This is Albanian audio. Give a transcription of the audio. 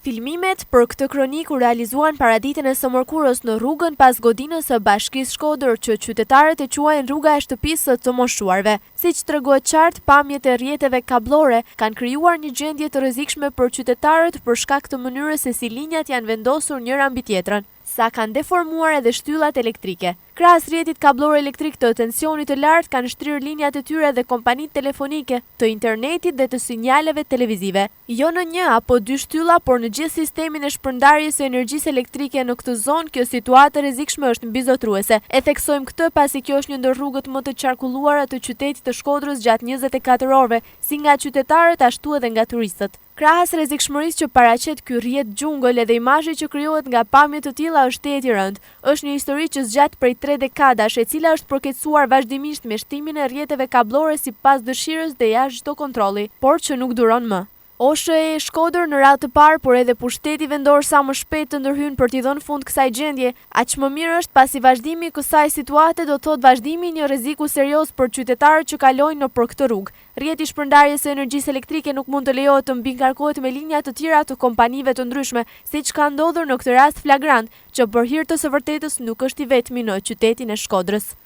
Filmimet për këtë kronik u realizuan paraditën e së mërkurës në rrugën pas godinës së Bashkisë Shkodër që qytetarët e quajnë rruga e shtëpisë së të moshuarve. Siç tregohet qartë, pamjet e rrjeteve kablore kanë krijuar një gjendje të rrezikshme për qytetarët për shkak të mënyrës se si linjat janë vendosur njëra mbi tjetrën, sa kanë deformuar edhe shtyllat elektrike. Krahas rrjetit kablor elektrik të tensionit të lartë kanë shtrirë linjat e tyre dhe kompanitë telefonike, të internetit dhe të sinjaleve televizive. Jo në një apo dy shtylla, por në gjithë sistemin e shpërndarjes së energjisë elektrike në këtë zonë, kjo situatë rrezikshme është mbizotruese. E theksojmë këtë pasi kjo është një ndër rrugët më të qarkulluara të qytetit të Shkodrës gjatë 24 orëve, si nga qytetarët ashtu edhe nga turistët. Krahas rrezikshmërisë që paraqet ky rrjet xhungël edhe imazhi që krijohet nga pamje të tilla është tehet i rënd. Është një histori që zgjat prej 3 dekadash, e cila është përkecuar vazhdimisht me shtimin e rrjeteve kablore sipas dëshirës dhe jashtë çdo kontrolli, por që nuk duron më. OSH e Shkodër në radhë të parë, por edhe pushteti vendor sa më shpejt të ndërhyjnë për t'i dhënë fund kësaj gjendje, aq më mirë është pasi vazhdimi i kësaj situate do thotë vazhdimi i një rreziku serioz për qytetarët që kalojnë nëpër këtë rrugë. Rrjeti i shpërndarjes së energjisë elektrike nuk mund të lejohet të mbingarkohet me linja të tjera të kompanive të ndryshme, siç ka ndodhur në këtë rast flagrant, që për hir të së vërtetës nuk është i vetmi në qytetin e Shkodrës.